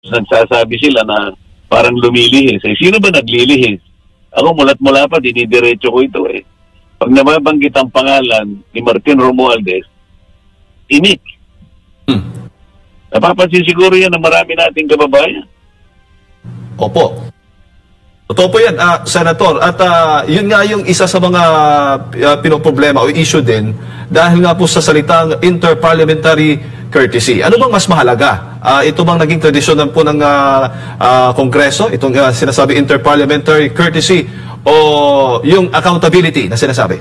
nagsasabi sila na parang lumilihis. Eh, sino ba naglilihis? Ako mulat-mula pa, dinidiretso ko ito eh. Pag nababanggit ang pangalan ni Martin Romualdez, inik. Napapansin siguro yan na marami nating kababayan. Opo. Totoo po yan, Senator. At yun nga yung isa sa mga pinoproblema o issue din dahil nga po sa salitang interparliamentary courtesy. Ano bang mas mahalaga? Ito bang naging tradisyon po ng Kongreso? Itong sinasabi interparliamentary courtesy o yung accountability na sinasabi?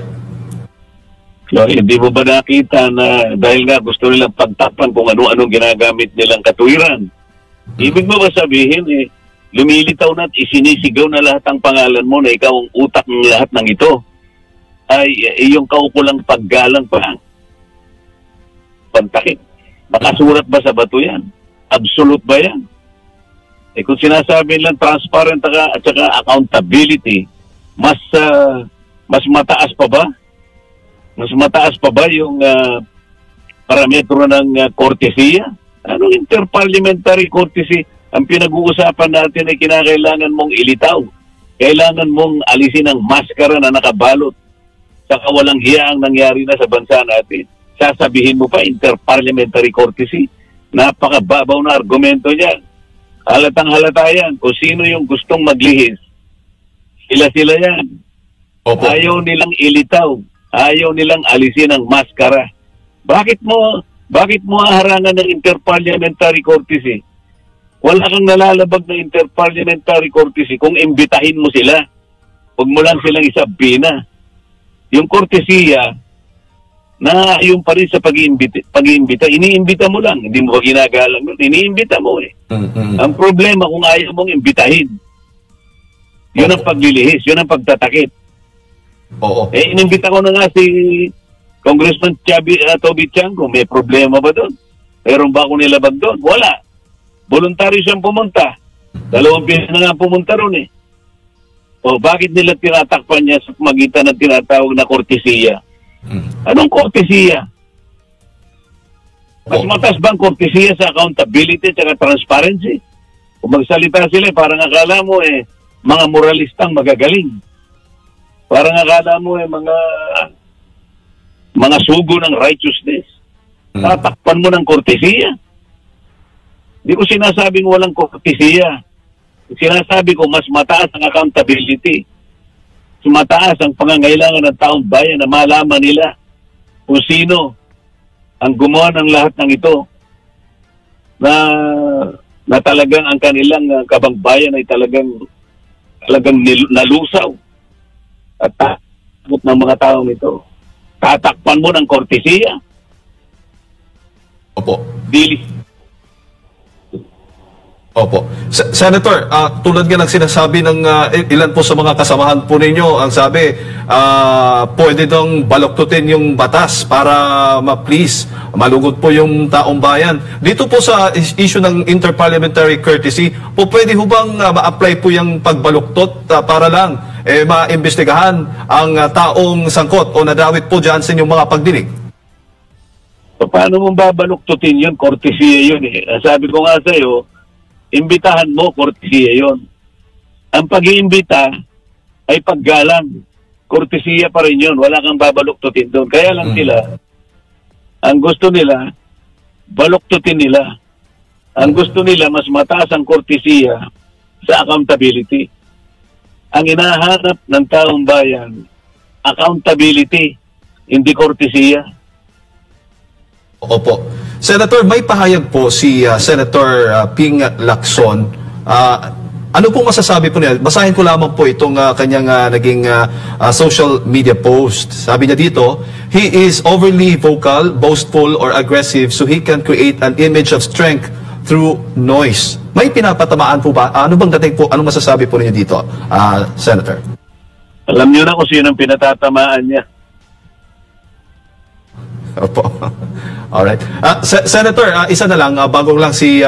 So, hindi mo ba nakita na dahil nga gusto nilang pagtakpan kung ano-anong ginagamit nilang katuwiran? Ibig mo ba sabihin lumilitaw na at isinisigaw na lahat ang pangalan mo na ikaw ang utak ng lahat ng ito ay yung kaukulang paggalang pa. Pantakip. Nakasurat ba sa bato yan? Absolute ba yan? Kung sinasabi lang transparent at saka accountability, mas mataas pa ba? Mas mataas pa ba yung parametro ng kortesiya? Anong interparliamentary courtesy? Ang pinag-uusapan natin ay kinakailangan mong ilitaw. Kailangan mong alisin ang maskara na nakabalot sa kawalang hiya ang nangyari na sa bansa natin. Sasabihin mo pa interparliamentary courtesy. Napakababaw na argumento niyan. Halatang halata yan. Kung sino yung gustong maglihis, sila yan. Opo. Ayaw nilang ilitaw. Ayaw nilang alisin ang maskara. Bakit mo harangan ng interparliamentary courtesy? Wala kang nalalabag na interparliamentary courtesy kung imbitahin mo sila. Huwag mo lang silang isabina. Yung courtesya, na yung pa rin sa pag-iimbita, iniimbita mo lang. Hindi mo ba ginagalang yun? Iniimbita mo eh. Ang problema kung ayaw mong imbitahin, yun ang paglilihis, yun ang pagtatakip. Oo. Inimbita ko na nga si Congressman Toby Chango. May problema ba doon? Meron ba ako nilabag doon? Wala. Voluntary siyang pumunta. 2 beses na nga pumunta ron eh. O bakit nila tinatakpan niya sa magitan ng tinatawag na kortesiya? Anong kortesiya? Mas matas bang kortesiya sa accountability at transparency? Kung magsalita sila, parang akala mo mga moralistang magagaling. Parang akala mo mga sugo ng righteousness. Tatakpan mo ng kortesiya. Hindi ko sinasabing walang kortesiya. Sinasabi ko mas mataas ang accountability. Mas mataas ang pangangailangan ng taong bayan na malaman nila kung sino ang gumawa ng lahat ng ito na talagang ang kanilang kabangbayan ay talagang nalusaw at takot ng mga taong ito. Tatakpan mo ng kortesiya. Opo. Opo. Senator, tulad nga ng sinasabi ng ilan po sa mga kasamahan po ninyo, ang sabi, pwede dong baloktutin yung batas para ma-please, malugod po yung taong bayan. Dito po sa issue ng interparliamentary courtesy, po pwede ho bang ma-apply po yung pagbaluktot para lang maimbestigahan ang taong sangkot o nadawit po dyan sa inyong mga pagdinig? Paano mong babaluktutin yun? Kortesiya yun eh. Sabi ko nga sa'yo, imbitahan mo, kortesiya yon. Ang pag-iimbita ay paggalang. Kortesiya pa rin yun. Wala kang babaluktutin doon. Kaya lang sila, ang gusto nila, baluktutin nila. Ang gusto nila, mas mataas ang kortesiya sa accountability. Ang inahanap ng taong bayan, accountability, hindi kortesiya. Opo. Senator, may pahayag po si Senator Ping Lacson. Ano pong masasabi po niya? Basahin ko lamang po itong kanyang naging social media post. Sabi niya dito, he is overly vocal, boastful, or aggressive so he can create an image of strength through noise. May pinapatamaan po ba? Ano bang dating po? Anong masasabi po niyo dito, Senator? Alam niyo na kung sino ang pinatatamaan niya. Opo. Alright. Senator, isa na lang, bago lang si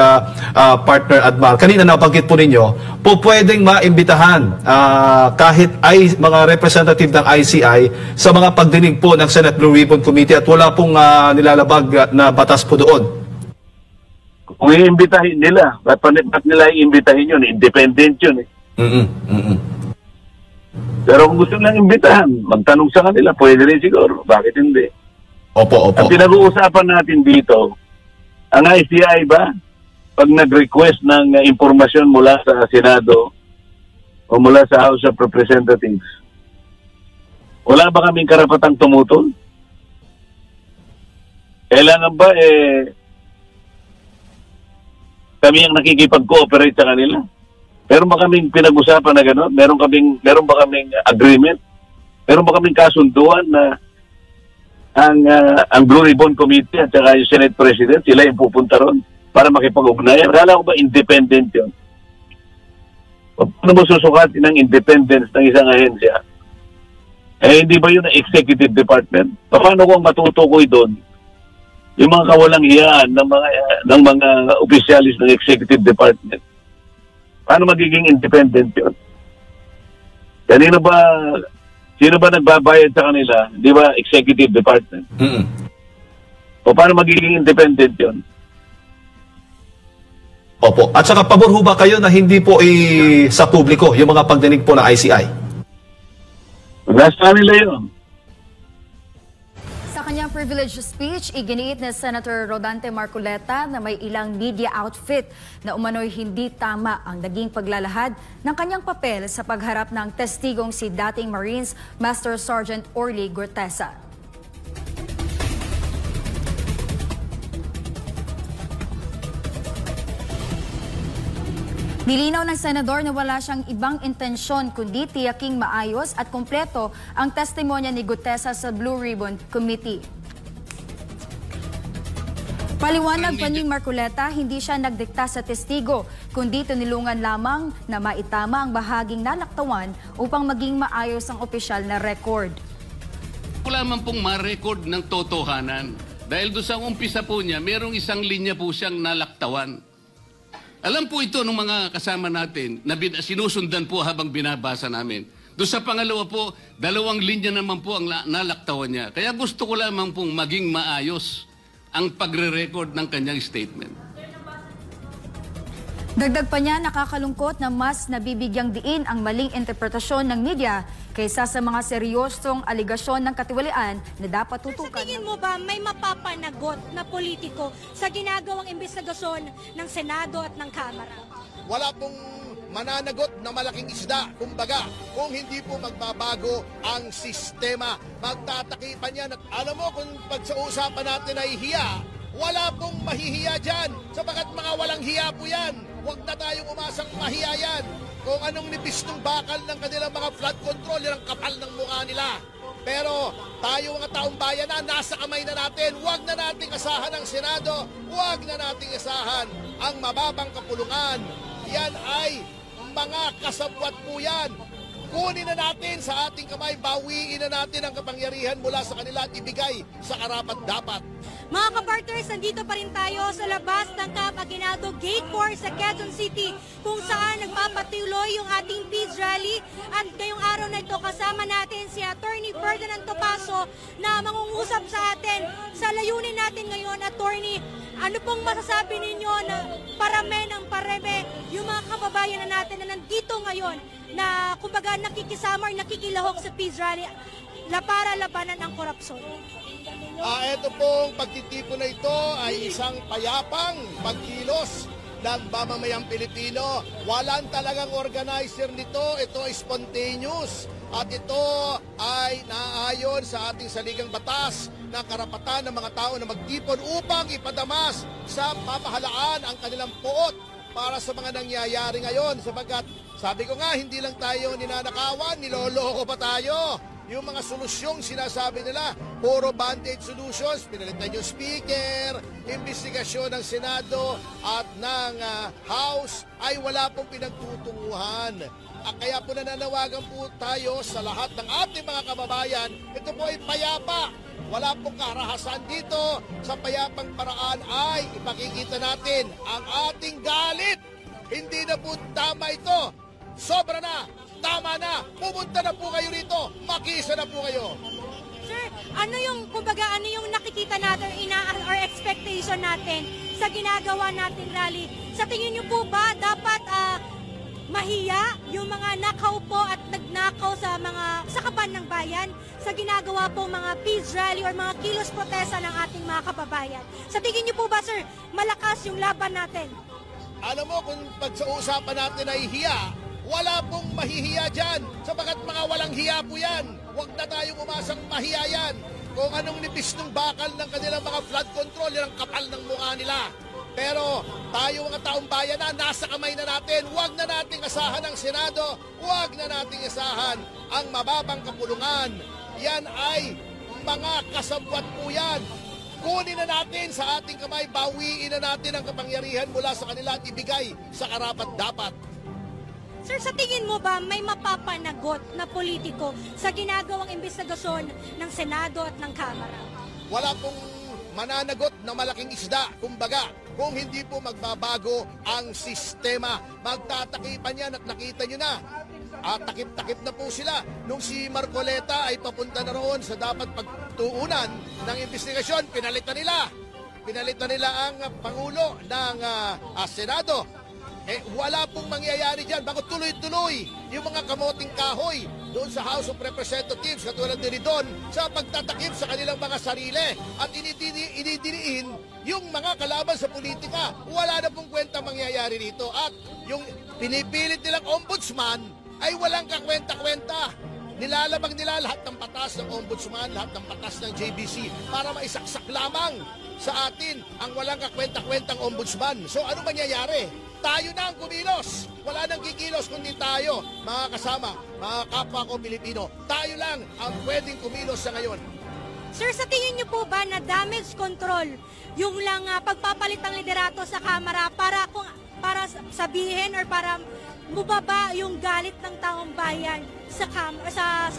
partner Admar. Kanina nabanggit po ninyo, po pwedeng maimbitahan kahit ay mga representative ng ICI sa mga pagdinig po ng Senate Blue Ribbon Committee at wala pong nilalabag na batas po doon. Kung iimbitahin nila, ba't nila iimbitahin yun? Independent yun eh. Pero kung gusto nilang imbitahan, magtanong sa kanila, pwede rin siguro. Bakit hindi? Opo. Ang pinag-uusapan natin dito, ang ICI ba, pag nag-request ng impormasyon mula sa Senado o mula sa House of Representatives, wala ba kaming karapatang tumutol? Kailangan ba kami ang nakikipag-cooperate sa kanila? Meron ba kaming pinag-usapan na gano'n? Meron ba kaming agreement? Meron ba kaming kasunduan na ang Blue Ribbon Committee at saka yung Senate President, sila yung pupunta ron para makipag-ugnayan? Kala ko ba independent yun? Paano mo susukatin ng independence ng isang ahensya? Hindi ba yun ang executive department? Paano kung matutukoy doon yung mga kawalang hiyaan ng mga opisyalis ng executive department? Paano magiging independent yun? Sino ba nagbabayad sa kanila? Di ba executive department? O paano magiging independent yun? Opo. At saka pabor ho ba kayo na hindi po sa publiko yung mga pagdinig po na ICI? Nasa kanila yun. Sa kanyang privileged speech, iginiit ni Senator Rodante Marcoleta na may ilang media outfit na umano'y hindi tama ang naging paglalahad ng kanyang papel sa pagharap ng testigong si dating Marines Master Sergeant Orly Gortesa. Nilinaw ng senador na wala siyang ibang intensyon kundi tiyaking maayos at kumpleto ang testimonya ni Gortesa sa Blue Ribbon Committee. Paliwanag pa ni Marcoleta, hindi siya nagdikta sa testigo, kundi tinulungan lamang na maitama ang bahaging nalaktawan upang maging maayos ang opisyal na record. Wala man pong ma-record ng totohanan. Dahil doon sa umpisa po niya, merong isang linya po siyang nalaktawan. Alam po ito ng mga kasama natin na sinusundan po habang binabasa namin. Doon sa pangalawa po, 2 linya naman po ang nalaktawan niya. Kaya gusto ko lamang pong maging maayos ang pagre-record ng kanyang statement. Dagdag pa niya, nakakalungkot na mas nabibigyang diin ang maling interpretasyon ng media kaysa sa mga seryosong aligasyon ng katiwalian na dapat tutukan. Sa tingin mo ba may mapapanagot na politiko sa ginagawang investigasyon ng Senado at ng Kamara? Wala pong mananagot na malaking isda, kumbaga, kung hindi po magbabago ang sistema. Magtatakipan yan at alam mo kung pag sa usapan natin ay hiya, wala pong mahihiya dyan sapagat mga walang hiya po yan. Huwag na tayong umasang mahiya yan. Kung anong nipis ng bakal ng kanilang mga flood control, yan ang kapal ng mukha nila. Pero tayo mga taong bayan na, nasa kamay na natin. Huwag na nating asahan ang Senado. Huwag na nating asahan ang mababang kapulungan. Yan ay mga kasabwat po yan. Kunin na natin sa ating kamay, bawiin na natin ang kapangyarihan mula sa kanila at ibigay sa karapat-dapat. Mga kapartners, nandito pa rin tayo sa labas ng Camp Aguinaldo Gate 4 sa Quezon City kung saan nagpapatuloy yung ating peace rally. At ngayong araw na ito kasama natin si Attorney Ferdinand Topacio na mangungusap sa atin sa layunin natin ngayon. Attorney, ano pong masasabi ninyo na parame ng pareme yung mga kababayan na natin na nandito ngayon na kumbaga nakikisama or nakikilahok sa peace rally para labanan ang korupsyon? Ito pong pagtitipon na ito ay isang payapang pagkilos ng mamamayang Pilipino. Walang talagang organizer nito. Ito ay spontaneous. At ito ay naaayon sa ating saligang batas na karapatan ng mga tao na magtipon upang ipadamas sa pamahalaan ang kanilang puot para sa mga nangyayari ngayon. Sapagkat sabi ko nga, hindi lang tayo ninanakawan, niloloko pa tayo. Yung mga solusyong sinasabi nila, puro band-aid solutions, pinalitan yung speaker, investigasyon ng Senado at ng House ay wala pong pinagtutunguhan. Kaya po nananawagan po tayo sa lahat ng ating mga kababayan, ito po ay payapa. Wala pong karahasan dito. Sa payapang paraan ay ipakikita natin ang ating galit. Hindi na po tama ito. Sobra na. Tama na, pumunta na po kayo rito, makisa na po kayo. Sir, ano yung nakikita natin or expectation natin sa ginagawa nating rally? Sa tingin niyo po ba dapat mahiya yung mga nakaupo at nagnakaw sa kaban ng bayan sa ginagawa po mga peace rally or mga kilos protesta ng ating mga kababayan? Sa tingin niyo po ba, sir, malakas yung laban natin? Alam mo, kung pag-uusapan natin ay hiya, wala pong mahihiya dyan. Sapagat mga walang hiya po yan. Huwag na tayong umasang mahiya yan. Kung anong nipis ng bakal ng kanilang mga flood control, yan ang kapal ng mukha nila. Pero tayo mga taong bayan na, nasa kamay na natin. Huwag na nating asahan ang Senado. Huwag na nating asahan ang mababang kapulungan. Yan ay mga kasabwat po yan. Kunin na natin sa ating kamay, bawiin na natin ang kapangyarihan mula sa kanila at ibigay sa karapat-dapat. Sir, sa tingin mo ba may mapapanagot na politiko sa ginagawang investigasyon ng Senado at ng Kamara? Wala pong mananagot na malaking isda, kumbaga, kung hindi po magbabago ang sistema. Magtatakipan yan at nakita nyo na. Takip-takip na po sila. Nung si Marcoleta ay papunta na roon sa dapat pagtuunan ng investigasyon, pinalitan nila. Pinalitan nila ang Pangulo ng Senado. Wala pong mangyayari dyan. Bago tuloy-tuloy yung mga kamoting kahoy doon sa House of Representatives, katulad ni Ridon, sa pagtatakip sa kanilang mga sarili at inidiriin yung mga kalaban sa politika. Wala na pong kwenta mangyayari dito. At yung pinipilit nilang ombudsman ay walang kakwenta-kwenta. Nilalabag nila lahat ng patas ng ombudsman, lahat ng patas ng JBC para maisaksak lamang sa atin ang walang kakwenta-kwentang ombudsman. So ano mangyayari? Tayo na ang kumilos. Wala nang kikilos kundi tayo, mga kasama, mga kapwa ko Pilipino. Tayo lang ang pwedeng kumilos sa ngayon. Sir, sa tingin niyo po ba na damage control yung lang pagpapalit ng liderato sa Kamara para sabihin or para mubaba yung galit ng taong bayan sa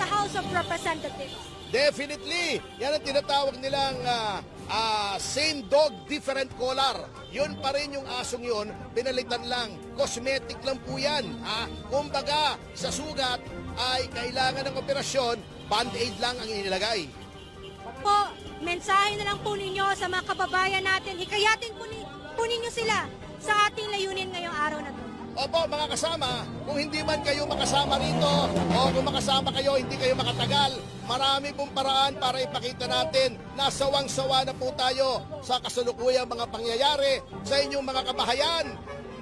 House of Representatives? Definitely. Yan ang tinatawag nilang same dog, different collar. Yun pa rin yung asong yun, pinalitan lang. Cosmetic lang po yan. Kumbaga, sa sugat ay kailangan ng operasyon, band-aid lang ang inilagay. Po, mensahe na lang po ninyo sa mga kababayan natin. Hikayatin po ninyo sila sa ating layunin ngayong araw na to. Opo, mga kasama, kung hindi man kayo makasama rito o kung makasama kayo, hindi kayo makatagal, marami pong paraan para ipakita natin na sawang-sawa na po tayo sa kasalukuyang mga pangyayari sa inyong mga kabahayan.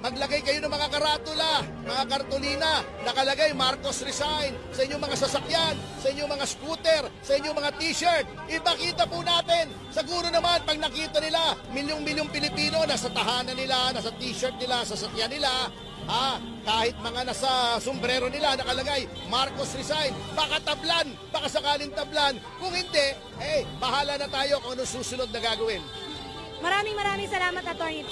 Maglagay kayo ng mga karatula, mga kartulina, nakalagay Marcos resign sa inyong mga sasakyan, sa inyong mga scooter, sa inyong mga t-shirt. Ipakita po natin. Siguro naman pag nakita nila, milyong-milyong Pilipino nasa tahanan nila, nasa t-shirt nila, sa sasakyan nila, kahit mga nasa sombrero nila nakalagay Marcos resign, baka tablan, baka sakaling tablan. Kung hindi, bahala na tayo kung anong susunod na gagawin. Maraming salamat, Atty.